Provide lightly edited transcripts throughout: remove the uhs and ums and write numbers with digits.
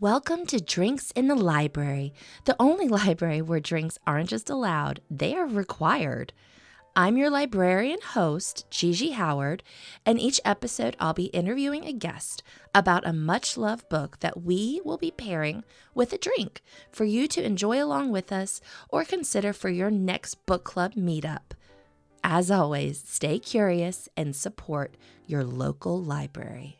Welcome to Drinks in the Library, the only library where drinks aren't just allowed, they are required. I'm your librarian host, Gigi Howard, and each episode I'll be interviewing a guest about a much-loved book that we will be pairing with a drink for you to enjoy along with us or consider for your next book club meetup. As always, stay curious and support your local library.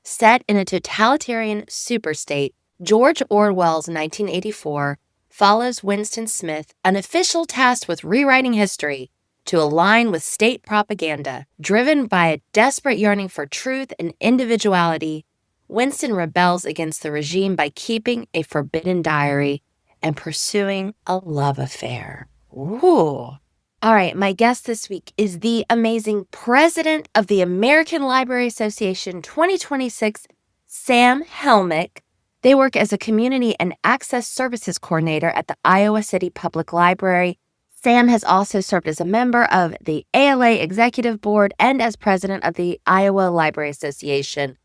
Set in a totalitarian superstate, George Orwell's 1984 follows Winston Smith, an official tasked with rewriting history to align with state propaganda. Driven by a desperate yearning for truth and individuality, Winston rebels against the regime by keeping a forbidden diary and pursuing a love affair. Ooh. All right, my guest this week is the amazing president of the American Library Association 2026, Sam Helmick. They work as a community and access services coordinator at the Iowa City Public Library. Sam has also served as a member of the ALA Executive Board and as president of the Iowa Library Association.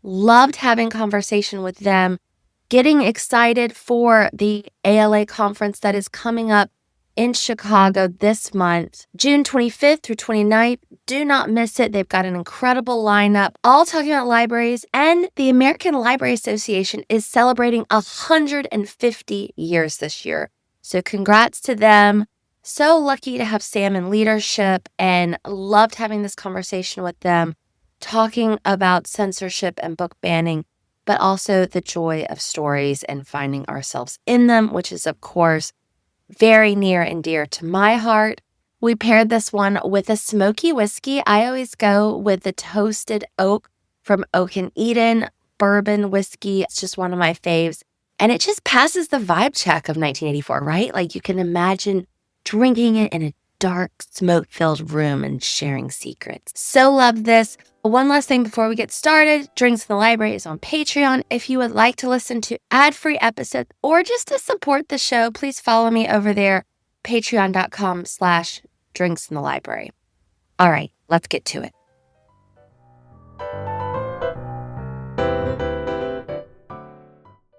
Loved having conversation with them, getting excited for the ALA conference that is coming up in Chicago this month, June 25th through 29th. Do not miss it. They've got an incredible lineup, all talking about libraries, and the American Library Association is celebrating 150 years this year. So congrats to them. So lucky to have Sam in leadership and loved having this conversation with them, talking about censorship and book banning, but also the joy of stories and finding ourselves in them, which is, of course, very near and dear to my heart. We paired this one with a smoky whiskey. I always go with the Toasted Oak from Oak and Eden bourbon whiskey. It's just one of my faves. And it just passes the vibe check of 1984, right? Like you can imagine drinking it in a dark, smoke-filled room and sharing secrets. So love this. One last thing before we get started, Drinks in the Library is on Patreon. If you would like to listen to ad-free episodes or just to support the show, please follow me over there, patreon.com/Drinks in the Library. All right, let's get to it.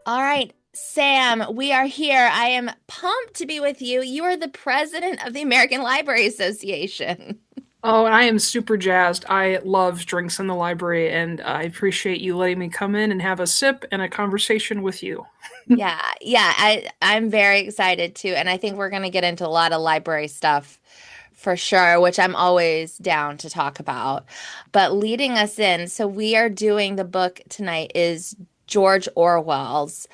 All right, Sam, we are here. I am pumped to be with you. You are the president of the American Library Association. Oh, I am super jazzed. I love Drinks in the Library, and I appreciate you letting me come in and have a sip and a conversation with you. I'm very excited too. And I think we're going to get into a lot of library stuff for sure, which I'm always down to talk about. But leading us in, so we are doing the book tonight is George Orwell's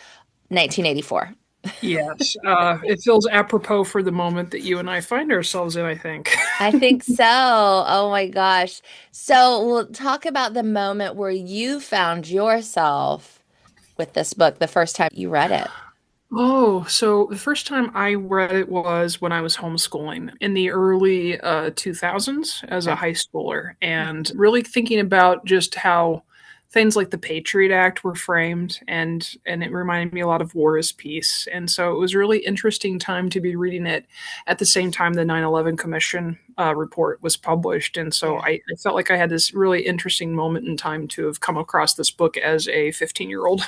1984. Yes, it feels apropos for the moment that you and I find ourselves in, I think. I think so. Oh my gosh. So we'll talk about the moment where you found yourself with this book the first time you read it. Oh, so the first time I read it was when I was homeschooling in the early 2000s as a Okay. high schooler, and really thinking about just how things like the Patriot Act were framed, and it reminded me a lot of War is Peace. And so it was a really interesting time to be reading it at the same time the 9/11 Commission report was published. And so Yeah. I felt like I had this really interesting moment in time to have come across this book as a 15-year-old.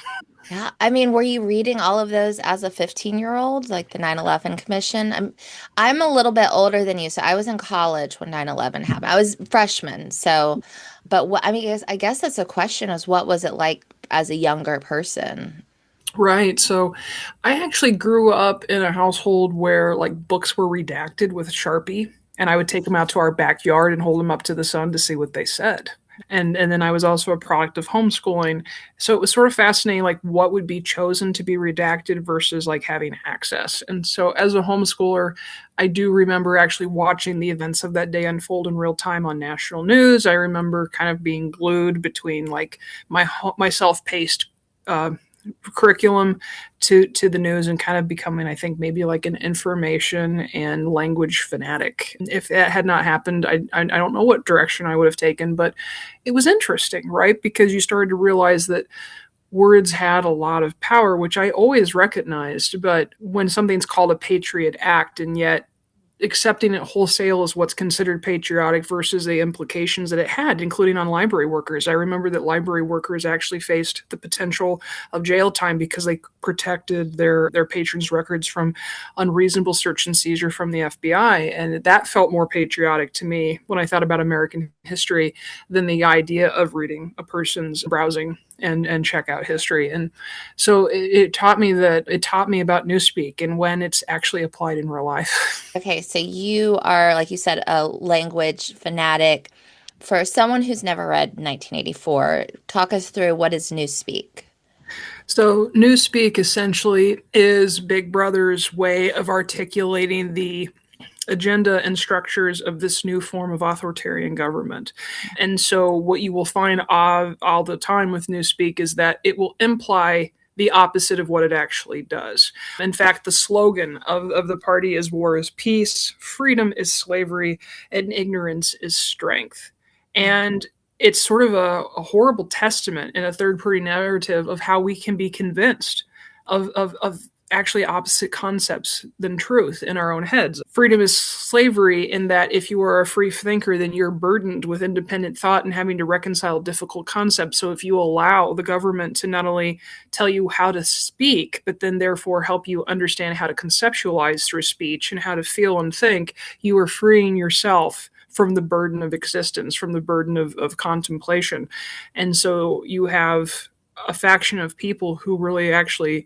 Yeah. I mean, were you reading all of those as a 15-year-old, like the 9/11 Commission? I'm a little bit older than you, so I was in college when 9/11 happened. I was freshman, so but what I mean, I guess that's a question is what was it like as a younger person? Right. So I actually grew up in a household where like books were redacted with Sharpie, and I would take them out to our backyard and hold them up to the sun to see what they said. And then I was also a product of homeschooling. So it was sort of fascinating like what would be chosen to be redacted versus like having access. And so as a homeschooler, I do remember actually watching the events of that day unfold in real time on national news. I remember kind of being glued between like my self-paced uh, curriculum to the news and kind of becoming, I think, maybe like an information and language fanatic. If that had not happened, I don't know what direction I would have taken, but it was interesting, right? Because you started to realize that words had a lot of power, which I always recognized. But when something's called a Patriot Act, and yet accepting it wholesale as what's considered patriotic versus the implications that it had, including on library workers. I remember that library workers actually faced the potential of jail time because they protected their patrons' records from unreasonable search and seizure from the FBI. And that felt more patriotic to me when I thought about American history than the idea of reading a person's browsing and check out history. And so it taught me about newspeak and when it's actually applied in real life. Okay, so you are, like you said, a language fanatic. For someone who's never read 1984, talk us through what is Newspeak. So, Newspeak essentially is Big Brother's way of articulating the agenda and structures of this new form of authoritarian government. And so, what you will find all the time with Newspeak is that it will imply the opposite of what it actually does. In fact, the slogan of the party is war is peace, freedom is slavery, and ignorance is strength. And it's sort of a horrible testament in a third party narrative of how we can be convinced of actually opposite concepts than truth in our own heads. Freedom is slavery in that if you are a free thinker, then you're burdened with independent thought and having to reconcile difficult concepts. So if you allow the government to not only tell you how to speak, but then therefore help you understand how to conceptualize through speech and how to feel and think, you are freeing yourself from the burden of existence, from the burden of contemplation. And so you have a faction of people who really actually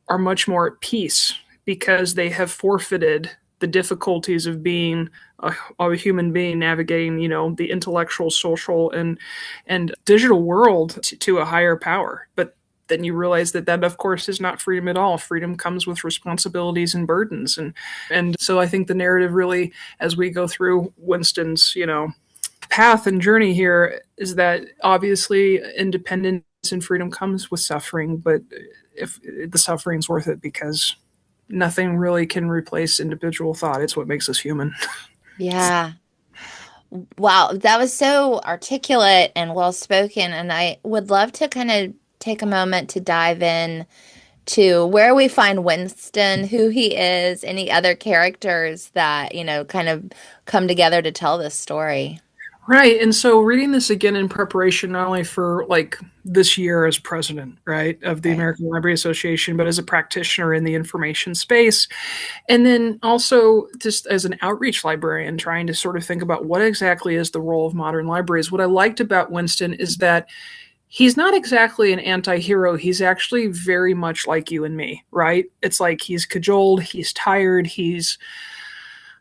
are much more at peace because they have forfeited the difficulties of being a human being navigating, the intellectual, social, and digital world to a higher power. But then you realize that of course is not freedom at all. Freedom comes with responsibilities and burdens, and so I think the narrative really, as we go through Winston's path and journey here, is that obviously independence and freedom comes with suffering, but if the suffering's worth it, because nothing really can replace individual thought. It's what makes us human. Yeah. Wow, that was so articulate and well spoken. And I would love to kind of take a moment to dive in to where we find Winston, who he is, any other characters that, kind of come together to tell this story. Right. And so reading this again in preparation, not only for like this year as president, right, of the Right. American Library Association, but as a practitioner in the information space. And then also just as an outreach librarian, trying to sort of think about what exactly is the role of modern libraries. What I liked about Winston is that he's not exactly an anti-hero. He's actually very much like you and me, right? It's like he's cajoled, he's tired, he's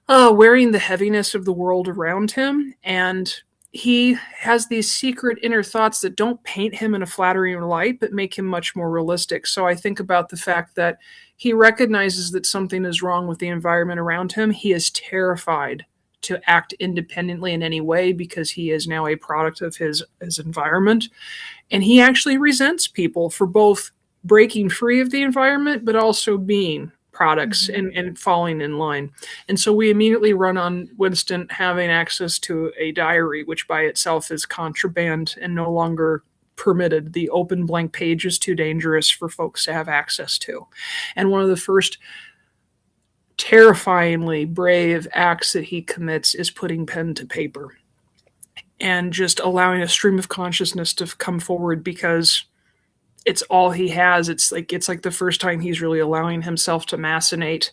wearing the heaviness of the world around him. And he has these secret inner thoughts that don't paint him in a flattering light, but make him much more realistic. So I think about the fact that he recognizes that something is wrong with the environment around him. He is terrified to act independently in any way because he is now a product of his environment. And he actually resents people for both breaking free of the environment, but also being products Mhm. and falling in line. And so we immediately run on Winston having access to a diary, which by itself is contraband and no longer permitted. The open blank page is too dangerous for folks to have access to. And one of the first terrifyingly brave acts that he commits is putting pen to paper and just allowing a stream of consciousness to come forward because it's all he has. It's like the first time he's really allowing himself to machinate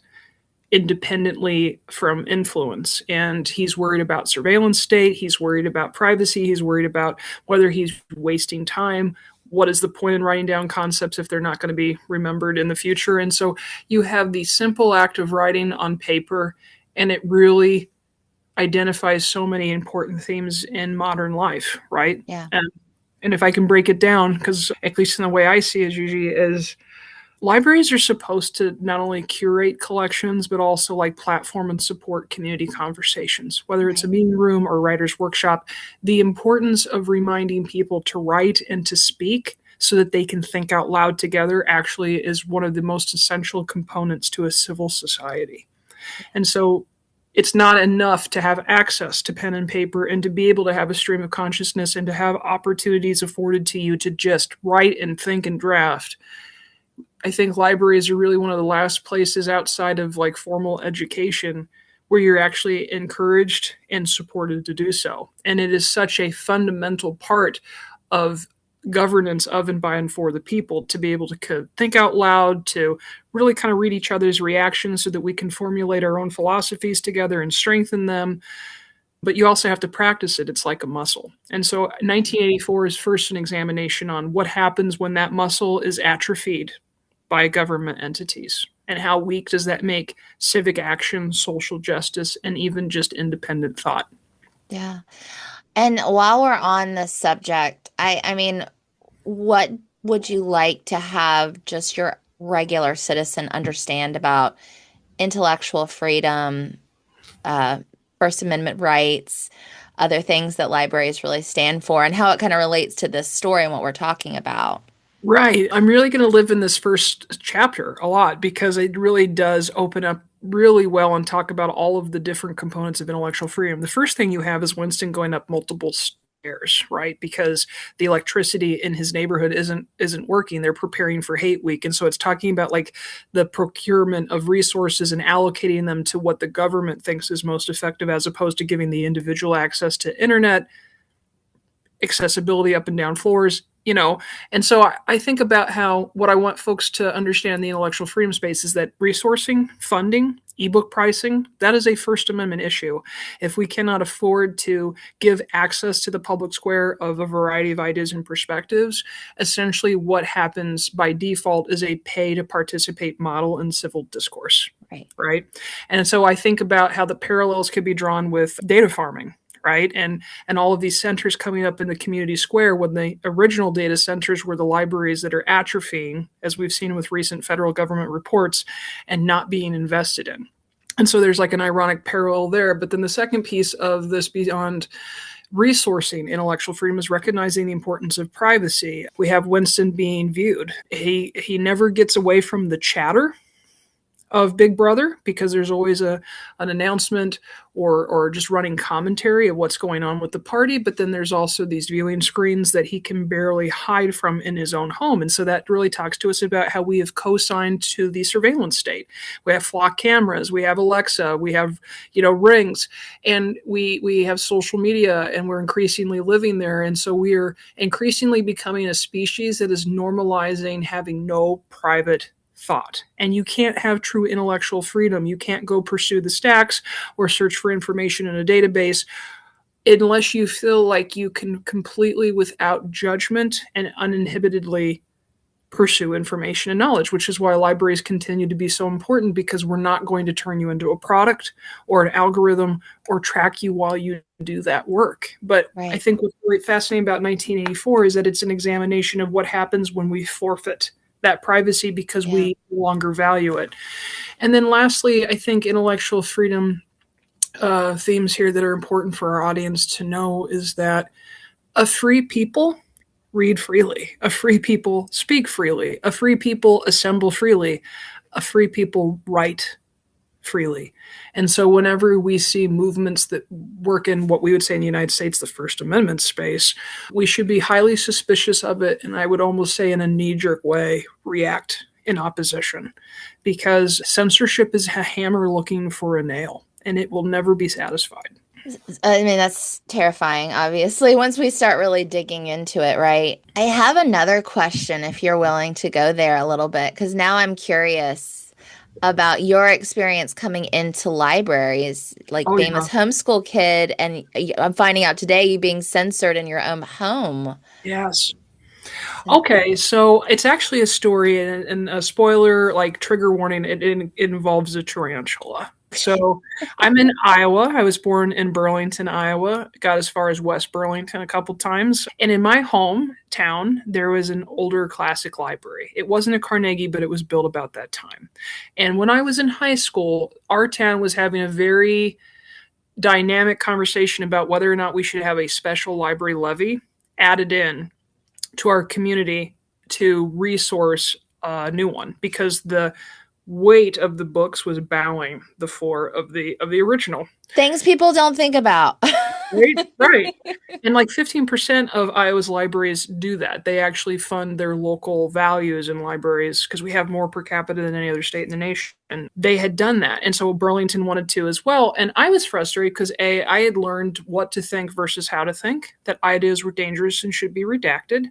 independently from influence. And he's worried about surveillance state. He's worried about privacy. He's worried about whether he's wasting time. What is the point in writing down concepts if they're not going to be remembered in the future? And so you have the simple act of writing on paper, and it really identifies so many important themes in modern life, right? Yeah. And if I can break it down, because at least in the way I see it, Gigi, is libraries are supposed to not only curate collections, but also like platform and support community conversations, whether it's a Right. meeting room or writer's workshop. The importance of reminding people to write and to speak so that they can think out loud together actually is one of the most essential components to a civil society. And so it's not enough to have access to pen and paper and to be able to have a stream of consciousness and to have opportunities afforded to you to just write and think and draft. I think libraries are really one of the last places outside of like formal education where you're actually encouraged and supported to do so. And it is such a fundamental part of governance of and by and for the people to be able to think out loud, to really kind of read each other's reactions so that we can formulate our own philosophies together and strengthen them. But you also have to practice it. It's like a muscle. And so 1984 is first an examination on what happens when that muscle is atrophied by government entities, and how weak does that make civic action, social justice, and even just independent thought. Yeah. And while we're on the subject, I mean, what would you like to have just your regular citizen understand about intellectual freedom, uh, First Amendment rights, other things that libraries really stand for, and how it kind of relates to this story and what we're talking about? Right. I'm really going to live in this first chapter a lot because it really does open up really well and talk about all of the different components of intellectual freedom. The first thing you have is Winston going up multiple stairs, right? Because the electricity in his neighborhood isn't working. They're preparing for hate week. And so it's talking about like the procurement of resources and allocating them to what the government thinks is most effective as opposed to giving the individual access to internet, accessibility up and down floors, and so I think about how what I want folks to understand in the intellectual freedom space is that resourcing, funding, ebook pricing, that is a First Amendment issue. If we cannot afford to give access to the public square of a variety of ideas and perspectives, essentially what happens by default is a pay to participate model in civil discourse. Right. And so I think about how the parallels could be drawn with data farming, right? And all of these centers coming up in the community square when the original data centers were the libraries that are atrophying, as we've seen with recent federal government reports, and not being invested in. And so there's like an ironic parallel there. But then the second piece of this beyond resourcing intellectual freedom is recognizing the importance of privacy. We have Winston being viewed. He never gets away from the chatter of Big Brother because there's always an announcement or just running commentary of what's going on with the party. But then there's also these viewing screens that he can barely hide from in his own home. And so that really talks to us about how we have co-signed to the surveillance state. We have flock cameras, we have Alexa, we have, Rings, and we have social media, and we're increasingly living there. And so we are increasingly becoming a species that is normalizing having no private thought. And you can't have true intellectual freedom. You can't go pursue the stacks or search for information in a database unless you feel like you can completely, without judgment and uninhibitedly, pursue information and knowledge, which is why libraries continue to be so important, because we're not going to turn you into a product or an algorithm or track you while you do that work. But I think what's really fascinating about 1984 is that it's an examination of what happens when we forfeit that privacy because we no longer value it. And then lastly, I think intellectual freedom themes here that are important for our audience to know is that a free people read freely, a free people speak freely, a free people assemble freely, a free people write freely. And so whenever we see movements that work in what we would say in the United States, the First Amendment space, we should be highly suspicious of it. And I would almost say in a knee-jerk way, react in opposition, because censorship is a hammer looking for a nail, and it will never be satisfied. I mean, that's terrifying, obviously, once we start really digging into it, right? I have another question if you're willing to go there a little bit, because now I'm curious about your experience coming into libraries, like being this homeschool kid, and I'm finding out today you being censored in your own home. Yes. Okay, so it's actually a story, and a spoiler, like trigger warning, it involves a tarantula. So I'm in Iowa. I was born in Burlington, Iowa. Got as far as West Burlington a couple times. And in my hometown, there was an older classic library. It wasn't a Carnegie, but it was built about that time. And when I was in high school, our town was having a very dynamic conversation about whether or not we should have a special library levy added in to our community to resource a new one, because the weight of the books was bowing the floor of the original. Things people don't think about. Right, right. And like 15% of Iowa's libraries do that. They actually fund their local values in libraries because we have more per capita than any other state in the nation. And they had done that. And so Burlington wanted to as well. And I was frustrated because A, I had learned what to think versus how to think, that ideas were dangerous and should be redacted.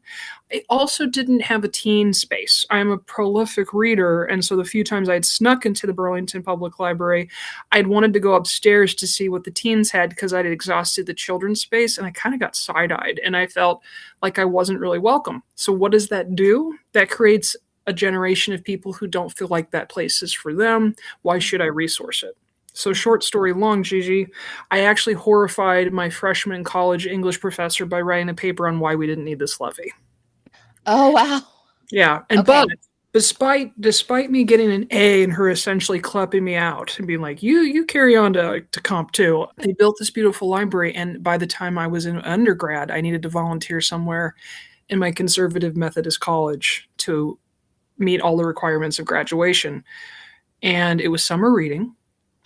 I also didn't have a teen space. I'm a prolific reader. And so the few times I'd snuck into the Burlington Public Library, I'd wanted to go upstairs to see what the teens had because I'd exhausted the children's space and I kind of got side eyed and I felt like I wasn't really welcome. So, what does that do? That creates a generation of people who don't feel like that place is for them. Why should I resource it? So, short story long, Gigi, I actually horrified my freshman college English professor by writing a paper on why we didn't need this levy. Oh, wow. Yeah, and but Okay. despite me getting an A and her essentially clapping me out and being like, you carry on to comp two, they built this beautiful library. And by the time I was in undergrad, I needed to volunteer somewhere in my conservative Methodist college to meet all the requirements of graduation. And it was summer reading,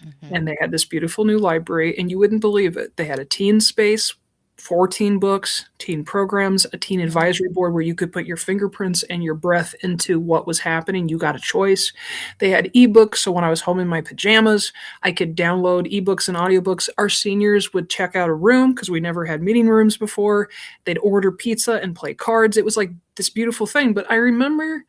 Mhm. and they had this beautiful new library, and you wouldn't believe it. They had a teen space, 14 books, teen programs, a teen Wow. advisory board where you could put your fingerprints and your breath into what was happening. You got a choice. They had ebooks, so when I was home in my pajamas, I could download ebooks and audiobooks. Our seniors would check out a room because we never had meeting rooms before. They'd order pizza and play cards. It was like this beautiful thing. But I remember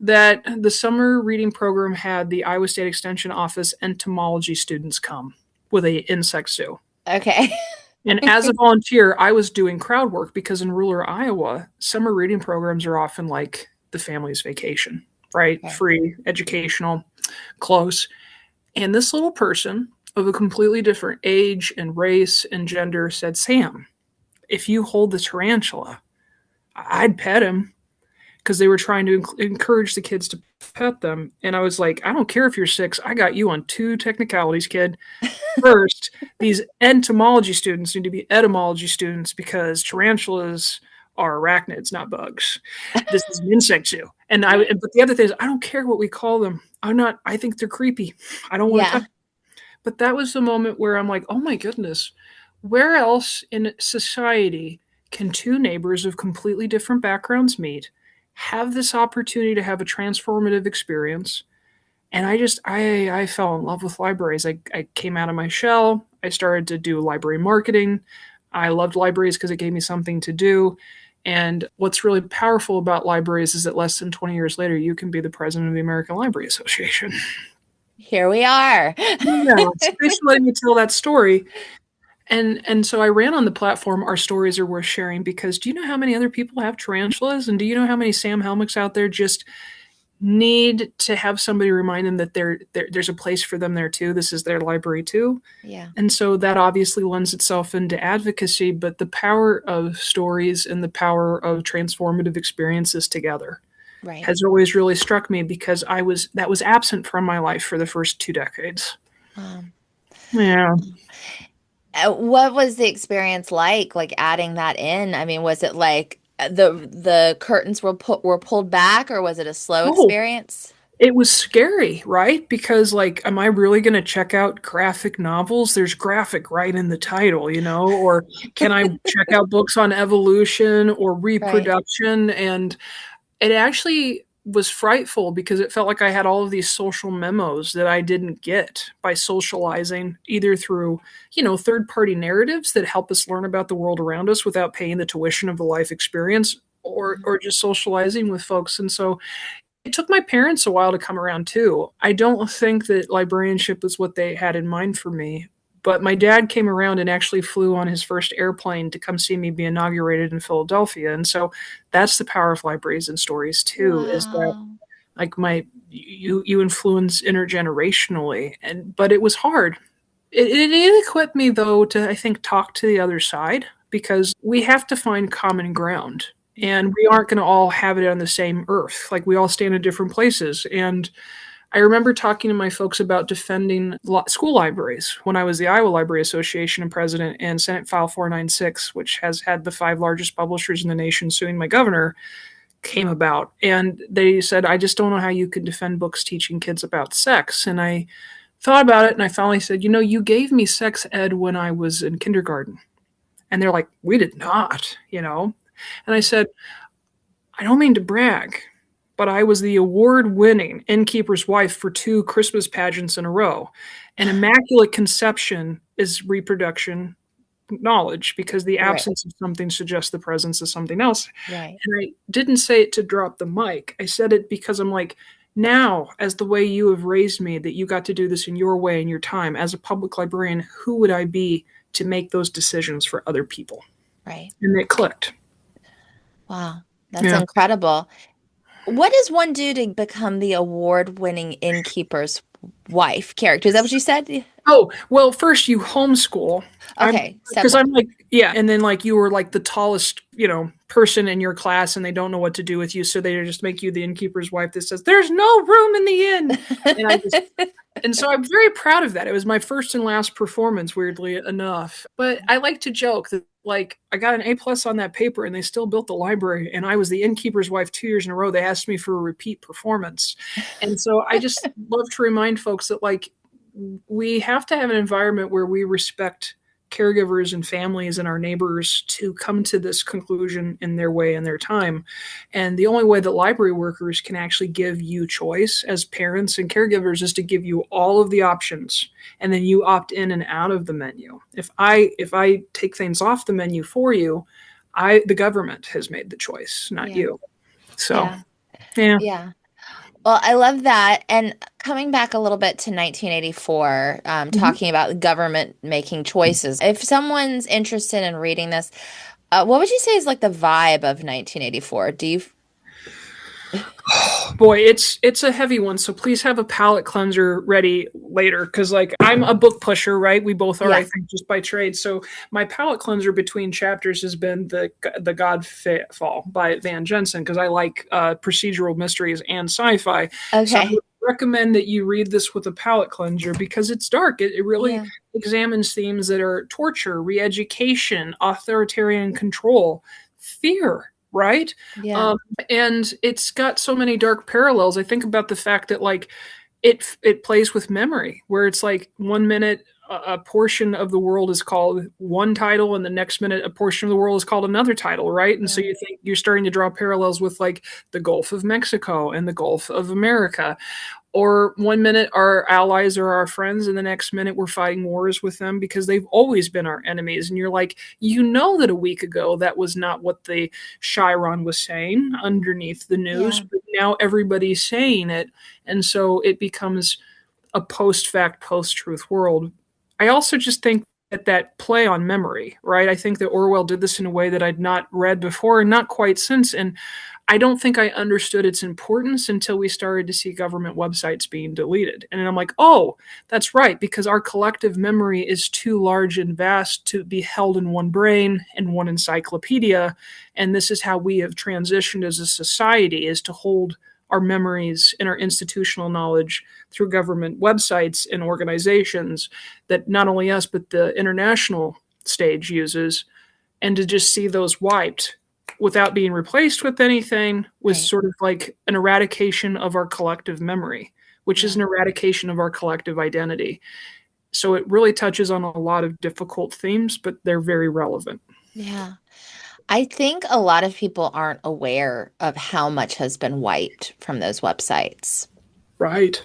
that the summer reading program had the Iowa State Extension Office entomology students come with a insect zoo. Okay. And as a volunteer, I was doing crowd work because in rural Iowa, summer reading programs are often like the family's vacation, right? Okay. Free, educational, close. And this little person of a completely different age and race and gender said, Sam, if you hold the tarantula, I'd pet him because they were trying to encourage the kids to pet them. And I was like, I don't care if you're 6. I got you on two technicalities, kid. First, these entomology students need to be etymology students because tarantulas are arachnids, not bugs. This is an insect zoo. But the other thing is, I don't care what we call them. I think they're creepy. I don't want to touch Yeah. them. But that was the moment where I'm like, oh my goodness, where else in society can two neighbors of completely different backgrounds meet, have this opportunity to have a transformative experience? And I fell in love with libraries. I came out of my shell. I started to do library marketing. I loved libraries because it gave me something to do. And what's really powerful about libraries is that less than 20 years later, you can be the president of the American Library Association. Here we are. Yeah, so thanks for letting me tell that story. And so I ran on the platform. Our stories are worth sharing because do you know how many other people have tarantulas? And do you know how many Sam Helmicks out there just need to have somebody remind them that there's a place for them there too. This is their library too. Yeah. And so that obviously lends itself into advocacy, but the power of stories and the power of transformative experiences together Right. has always really struck me because that was absent from my life for the first 2 decades. Um, Yeah. what was the experience like adding that in? I mean, was it like the curtains were pulled back, or was it a slow Oh, experience? it was scary, right? Because, like, am I really going to check out graphic novels? There's graphic right in the title, or can I check out books on evolution or Right. reproduction? And it actually was frightful because it felt like I had all of these social memos that I didn't get by socializing either through, third party narratives that help us learn about the world around us without paying the tuition of the life experience or just socializing with folks. And so it took my parents a while to come around too. I don't think that librarianship was what they had in mind for me, but my dad came around and actually flew on his first airplane to come see me be inaugurated in Philadelphia. And so that's the power of libraries and stories too, is that Wow. like you influence intergenerationally. And but it was hard. It equipped me though to I think talk to the other side because we have to find common ground and we aren't going to all have it on the same earth. Like we all stand in different places. And I remember talking to my folks about defending school libraries when I was the Iowa Library Association and president, and Senate File 496, which has had the 5 largest publishers in the nation suing my governor, came about. And they said, I just don't know how you could defend books teaching kids about sex. And I thought about it and I finally said, you gave me sex ed when I was in kindergarten. And they're like, we did not, you know? And I said, I don't mean to brag, but I was the award winning innkeeper's wife for 2 Christmas pageants in a row. And immaculate conception is reproduction knowledge because the Right. absence of something suggests the presence of something else. Right. And I didn't say it to drop the mic. I said it because I'm like, now, as the way you have raised me, that you got to do this in your way in your time, as a public librarian, who would I be to make those decisions for other people? Right. And it clicked. Wow. That's Yeah. incredible. What does one do to become the award-winning innkeeper's wife character? Is that what you said? Oh, well, first you homeschool. I'm Okay, step because one. I'm like, yeah, and then like you were like the tallest, person in your class and they don't know what to do with you, so they just make you the innkeeper's wife that says, "There's no room in the inn." And I just and so I'm very proud of that. It was my first and last performance, weirdly enough. But I like to joke that like I got an A+ on that paper and they still built the library and I was the innkeeper's wife 2 years in a row. They asked me for a repeat performance. And so I just love to remind folks that like we have to have an environment where we respect caregivers and families and our neighbors to come to this conclusion in their way and their time. And the only way that library workers can actually give you choice as parents and caregivers is to give you all of the options and then you opt in and out of the menu. If I take things off the menu for you, the government has made the choice, not Yeah. you. So, Yeah. yeah. Yeah. Well, I love that. And coming back a little bit to 1984, Mhm. talking about the government making choices. If someone's interested in reading this, what would you say is like the vibe of 1984? Do you? Boy, it's a heavy one, so please have a palate cleanser ready later because like I'm a book pusher, right? We both are, I Yeah. think, just by trade. So my palate cleanser between chapters has been the Godfall by Van Jensen because I like procedural mysteries and sci-fi. So I Okay. would recommend that you read this with a palate cleanser because it's dark. It really Yeah. examines themes that are torture, re-education, authoritarian control, fear, right? Yeah. Um, and it's got so many dark parallels. I think about the fact that like it plays with memory, where it's like 1 minute a portion of the world is called one title, and the next minute a portion of the world is called another title, right? And so Yeah. you think you're starting to draw parallels with like the Gulf of Mexico and the Gulf of America, or 1 minute our allies are our friends and the next minute we're fighting wars with them because they've always been our enemies. And you're like, that a week ago that was not what the Chiron was saying underneath the news, Yeah. but now everybody's saying it. And so it becomes a post fact, post truth world. I also just think that play on memory, right? I think that Orwell did this in a way that I'd not read before and not quite since. And I don't think I understood its importance until we started to see government websites being deleted. And I'm like, oh, that's right, because our collective memory is too large and vast to be held in one brain and one encyclopedia. And this is how we have transitioned as a society, is to hold our memories and our institutional knowledge through government websites and organizations that not only us, but the international stage uses, and to just see those wiped without being replaced with anything was Right. sort of like an eradication of our collective memory, which is Yeah. an eradication of our collective identity. So it really touches on a lot of difficult themes, but they're very relevant. Yeah. I think a lot of people aren't aware of how much has been wiped from those websites. Right.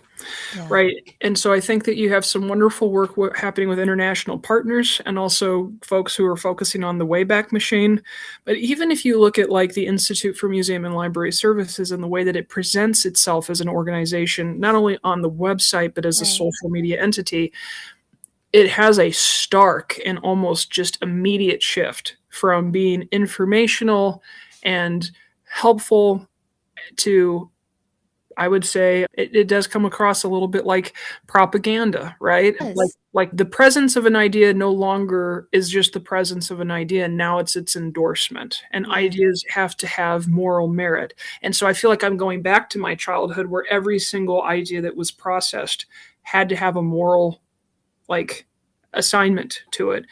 Yeah. Right. And so I think that you have some wonderful work happening with international partners and also folks who are focusing on the Wayback Machine. But even if you look at like the Institute for Museum and Library Services and the way that it presents itself as an organization, not only on the website, but as a Right. social media entity, it has a stark and almost just immediate shift from being informational and helpful to, I would say it does come across a little bit like propaganda, right? Like Yes. like the presence of an idea no longer is just the presence of an idea, and now it's its endorsement. And Yeah. ideas have to have moral merit. And so I feel like I'm going back to my childhood where every single idea that was processed had to have a moral like assignment to it.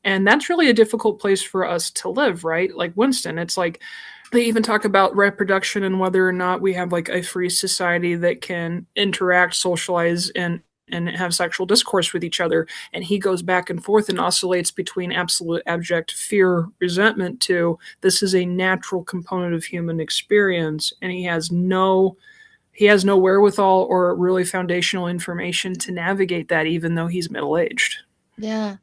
And that's really a difficult place for us to live, right? Like Winston, it's like they even talk about reproduction and whether or not we have like a free society that can interact, socialize, and and have sexual discourse with each other. And he goes back and forth and oscillates between absolute abject fear, resentment to this is a natural component of human experience. And he has no wherewithal or really foundational information to navigate that, even though he's middle aged. Yeah.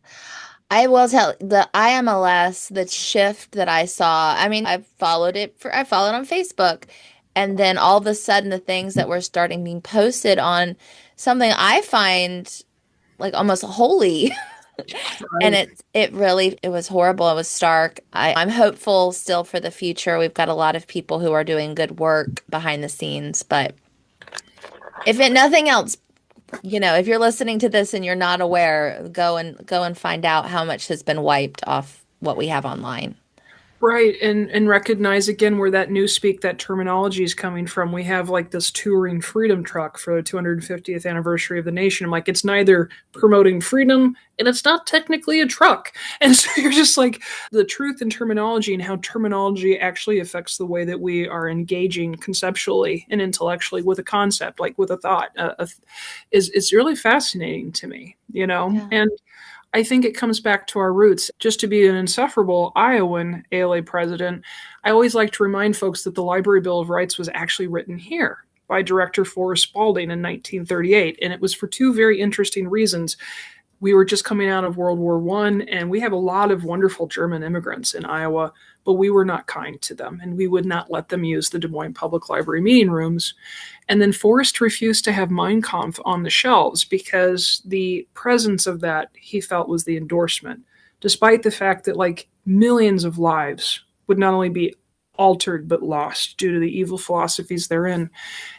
I will tell the IMLS, the shift that I saw. I mean, I followed on Facebook. And then all of a sudden the things that were starting being posted on something I find like almost holy. And Right. it was horrible. It was stark. I'm hopeful still for the future. We've got a lot of people who are doing good work behind the scenes, but if it nothing else, if you're listening to this and you're not aware, go and find out how much has been wiped off what we have online. Right, and recognize again where that newspeak, that terminology is coming from. We have like this touring freedom truck for the 250th anniversary of the nation. I'm like, it's neither promoting freedom and it's not technically a truck. And so you're just like the truth in terminology and how terminology actually affects the way that we are engaging conceptually and intellectually with a concept, like with a thought, is it's really fascinating to me, Yeah. and I think it comes back to our roots. Just to be an insufferable Iowan ALA president, I always like to remind folks that the Library Bill of Rights was actually written here by Director Forrest Spalding in 1938. And it was for two very interesting reasons. We were just coming out of World War I, and we have a lot of wonderful German immigrants in Iowa, but we were not kind to them, and we would not let them use the Des Moines Public Library meeting rooms. And then Forrest refused to have Mein Kampf on the shelves because the presence of that he felt was the endorsement, despite the fact that like millions of lives would not only be altered but lost due to the evil philosophies therein.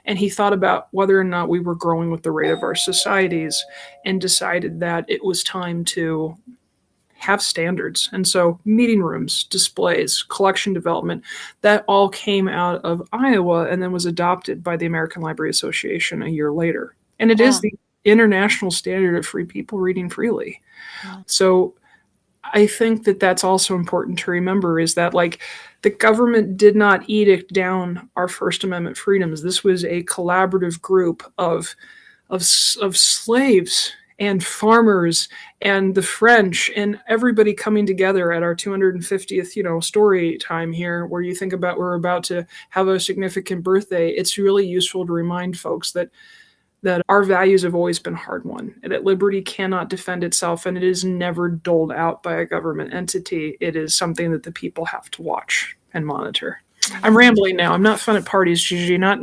And he thought about whether or not we were growing with the rate of our societies and decided that it was time to have standards. And so meeting rooms, displays, collection development, that all came out of Iowa and then was adopted by the American Library Association a year later. And it is Yeah. the international standard of free people reading freely. Yeah. So I think that that's also important to remember is that like the government did not edict down our First Amendment freedoms. This was a collaborative group of slaves and farmers and the French and everybody coming together at our 250th, story time here, where you think about we're about to have a significant birthday. It's really useful to remind folks that our values have always been hard won, and that liberty cannot defend itself, and it is never doled out by a government entity. It is something that the people have to watch and monitor. I'm Yeah. rambling now. I'm not fun at parties, Gigi. Not.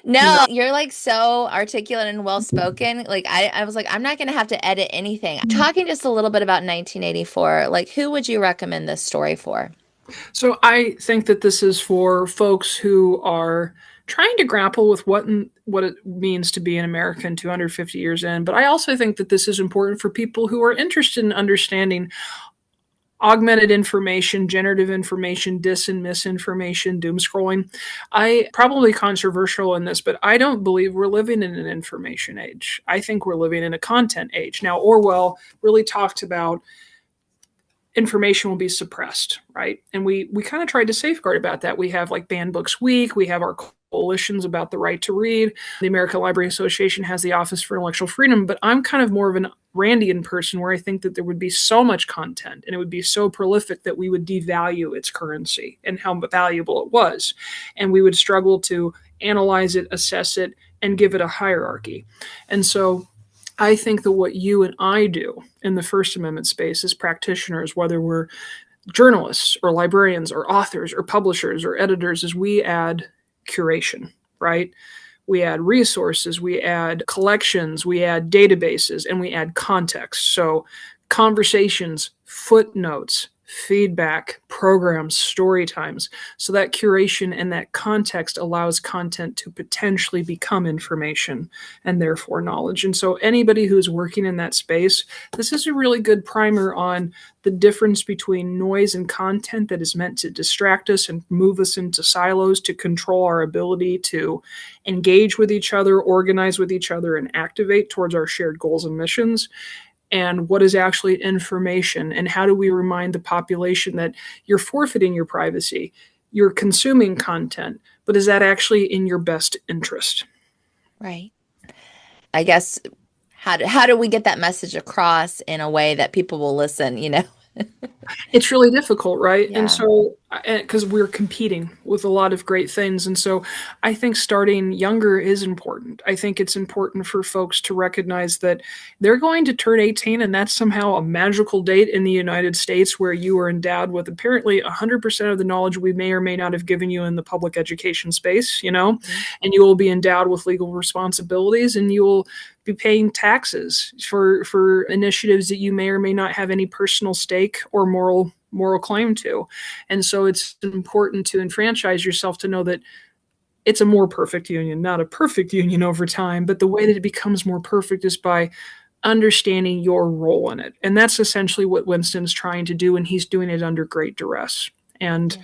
No, you're like so articulate and well spoken. Like I was like, I'm not gonna have to edit anything. Talking just a little bit about 1984, like who would you recommend this story for? So I think that this is for folks who are trying to grapple with what it means to be an American 250 years in. But I also think that this is important for people who are interested in understanding augmented information, generative information, dis and misinformation, doom scrolling. I probably controversial in this, but I don't believe we're living in an information age. I think we're living in a content age. Now, Orwell really talked about information will be suppressed, right? And we kind of tried to safeguard about that. We have like Banned Books Week, we have our coalitions about the right to read. The American Library Association has the Office for Intellectual Freedom, but I'm kind of more of an Randian person where I think that there would be so much content and it would be so prolific that we would devalue its currency and how valuable it was. And we would struggle to analyze it, assess it, and give it a hierarchy. And so I think that what you and I do in the First Amendment space as practitioners, whether we're journalists or librarians or authors or publishers or editors, is we add curation, right? We add resources, we add collections, we add databases, and we add context. So conversations, footnotes, feedback, programs, story times. So that curation and that context allows content to potentially become information and therefore knowledge. And so anybody who's working in that space, this is a really good primer on the difference between noise and content that is meant to distract us and move us into silos to control our ability to engage with each other, organize with each other, and activate towards our shared goals and missions, and what is actually information, and how do we remind the population that you're forfeiting your privacy, you're consuming content, but is that actually in your best interest? Right. I guess how do we get that message across in a way that people will listen, you know? It's really difficult, right? And Yeah. so, because we're competing with a lot of great things. And so, I think starting younger is important. I think it's important for folks to recognize that they're going to turn 18, and that's somehow a magical date in the United States where you are endowed with apparently 100% of the knowledge we may or may not have given you in the public education space, Mhm. and you will be endowed with legal responsibilities, and you will be paying taxes for initiatives that you may or may not have any personal stake or moral claim to. And so it's important to enfranchise yourself to know that it's a more perfect union, not a perfect union over time, but the way that it becomes more perfect is by understanding your role in it. And that's essentially what Winston's trying to do, and he's doing it under great duress. And Yeah.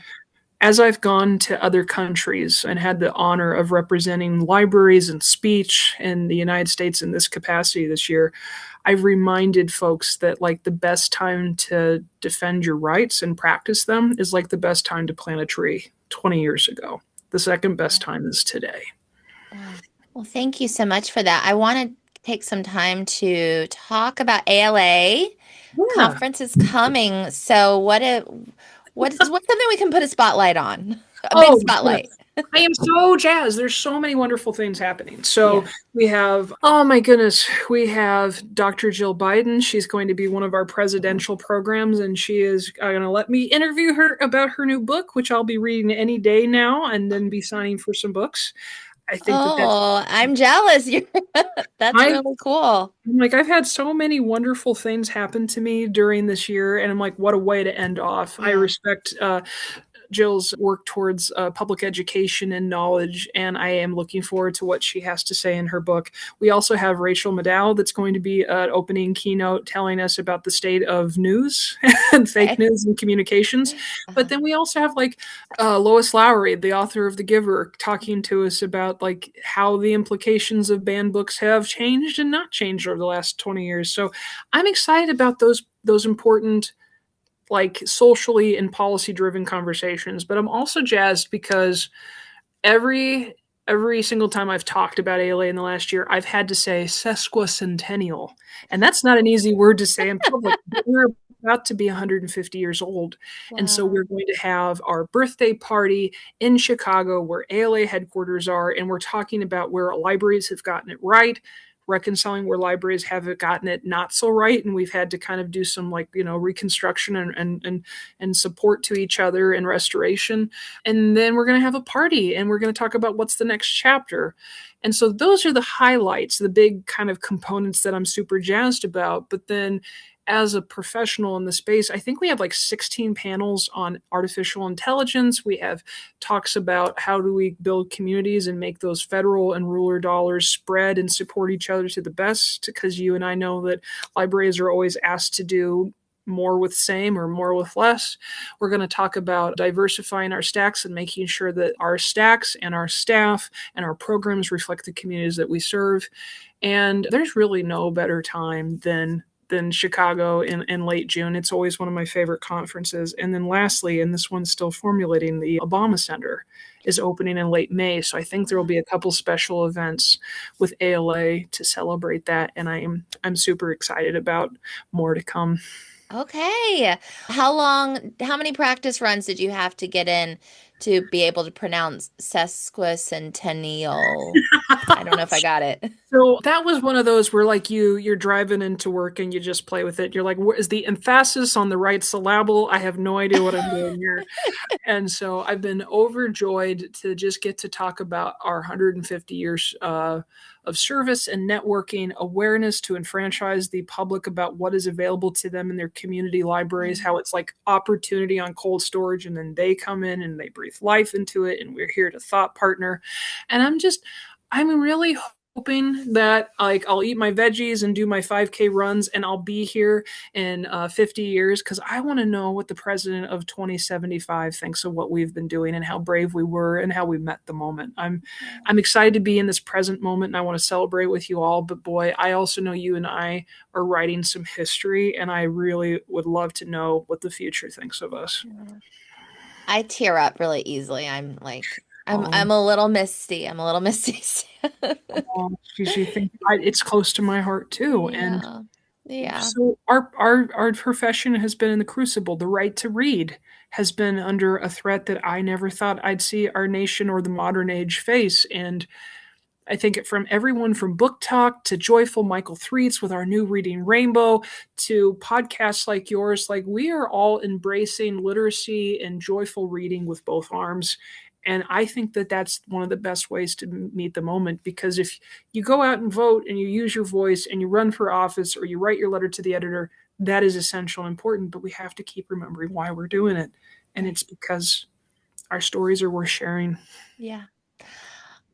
as I've gone to other countries and had the honor of representing libraries and speech in the United States in this capacity this year, I've reminded folks that like the best time to defend your rights and practice them is like the best time to plant a tree 20 years ago. The second best time is today. Wow. Well, thank you so much for that. I want to take some time to talk about ALA. Yeah. Conference is coming. So what's something we can put a spotlight on? A big Oh my spotlight. goodness. I am so jazzed. There's so many wonderful things happening. So Yeah. we have, oh my goodness, we have Dr. Jill Biden. She's going to be one of our presidential programs, and she is going to let me interview her about her new book, which I'll be reading any day now, and then be signing for some books. I think that that's Oh, I'm jealous. That's I really cool. I'm like I've had so many wonderful things happen to me during this year, and I'm like, what a way to end off. I Yeah. respect Jill's work towards public education and knowledge, and I am looking forward to what she has to say in her book. We also have Rachel Maddow that's going to be an opening keynote telling us about the state of news and fake Okay. news and communications. But Uh-huh. then we also have like Lois Lowry, the author of The Giver, talking to us about like how the implications of banned books have changed and not changed over the last 20 years. So I'm excited about those important like socially and policy driven conversations, but I'm also jazzed because every every single time I've talked about ALA in the last year, I've had to say sesquicentennial. And that's not an easy word to say in public, but we're about to be 150 years old. And so we're Wow. going to have our birthday party in Chicago where ALA headquarters are. And we're talking about where libraries have gotten it right, reconciling where libraries have gotten it not so right. And we've had to kind of do some like, reconstruction and support to each other and restoration. And then we're going to have a party and we're going to talk about what's the next chapter. And so those are the highlights, the big kind of components that I'm super jazzed about. But then as a professional in the space, I think we have like 16 panels on artificial intelligence. We have talks about how do we build communities and make those federal and ruler dollars spread and support each other to the best, because you and I know that libraries are always asked to do more with same or more with less. We're going to talk about diversifying our stacks and making sure that our stacks and our staff and our programs reflect the communities that we serve. And there's really no better time than Chicago in late June. It's always one of my favorite conferences. And then lastly, and this one's still formulating, the Obama Center is opening in late May. So I think there will be a couple special events with ALA to celebrate that. And I'm super excited about more to come. Okay. How many practice runs did you have to get in to be able to pronounce sesquicentennial? I don't know if I got it. So that was one of those where like you're driving into work and you just play with it. You're like, what is the emphasis on the right syllable? I have no idea what I'm doing here. And so I've been overjoyed to just get to talk about our 150 years of service and networking awareness to enfranchise the public about what is available to them in their community libraries, how it's like opportunity on cold storage, and then they come in and they breathe life into it, and we're here to thought partner. And I'm really hoping that like I'll eat my veggies and do my 5K runs and I'll be here in 50 years, because I want to know what the president of 2075 thinks of what we've been doing and how brave we were and how we met the moment. I'm excited to be in this present moment and I want to celebrate with you all, but boy, I also know you and I are writing some history, and I really would love to know what the future thinks of us. I tear up really easily. I'm like I'm a little misty. I'm a little misty. She thinks it's close to my heart too. And Yeah. Yeah. so our profession has been in the crucible. The right to read has been under a threat that I never thought I'd see our nation or the modern age face. And I think from everyone from Book Talk to Joyful Michael Threets with our new Reading Rainbow to podcasts like yours, like we are all embracing literacy and joyful reading with both arms. And I think that that's one of the best ways to meet the moment, because if you go out and vote and you use your voice and you run for office or you write your letter to the editor, that is essential and important. But we have to keep remembering why we're doing it. And Right. it's because our stories are worth sharing. Yeah.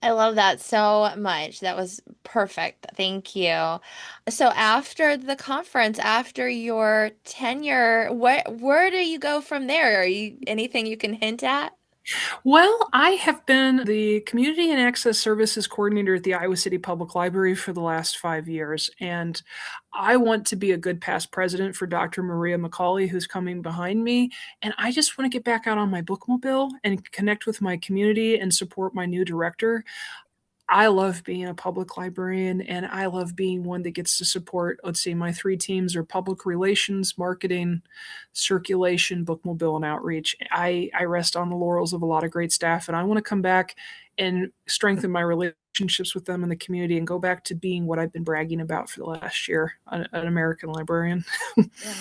I love that so much. That was perfect. Thank you. So after the conference, after your tenure, where do you go from there? Are you anything you can hint at? Well, I have been the Community and Access Services Coordinator at the Iowa City Public Library for the last 5 years. And I want to be a good past president for Dr. Maria McCauley, who's coming behind me. And I just want to get back out on my bookmobile and connect with my community and support my new director. I love being a public librarian, and I love being one that gets to support, let's see, my three teams are public relations, marketing, circulation, bookmobile, and outreach. I rest on the laurels of a lot of great staff, and I want to come back and strengthen my relationships with them in the community and go back to being what I've been bragging about for the last year, an American librarian. Yeah.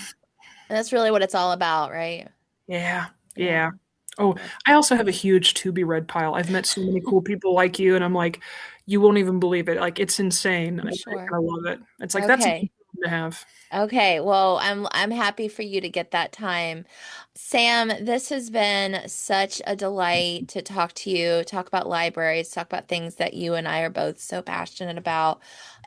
And that's really what it's all about, right? Yeah, Yeah. yeah. Oh, That's I also have a huge to be read pile. I've met so many cool people like you, and I'm like, you won't even believe it. Like, it's insane. I'm I sure. love it. It's like that's a good Okay. problem to have. Okay, well, I'm happy for you to get that time. Sam, this has been such a delight to talk to you, talk about libraries, talk about things that you and I are both so passionate about.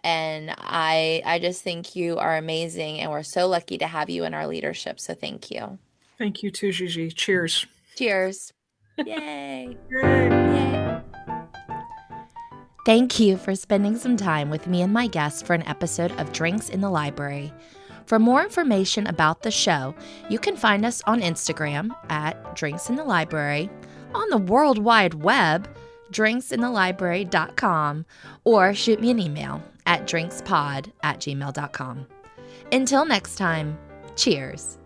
And I just think you are amazing and we're so lucky to have you in our leadership. So thank you. Thank you too, Gigi. Cheers. Cheers. Yay. Yay. Yay. Thank you for spending some time with me and my guests for an episode of Drinks in the Library. For more information about the show, you can find us on Instagram at Drinks in the Library, on the World Wide Web, drinksinthelibrary.com, or shoot me an email at drinkspod@gmail.com. Until next time, cheers.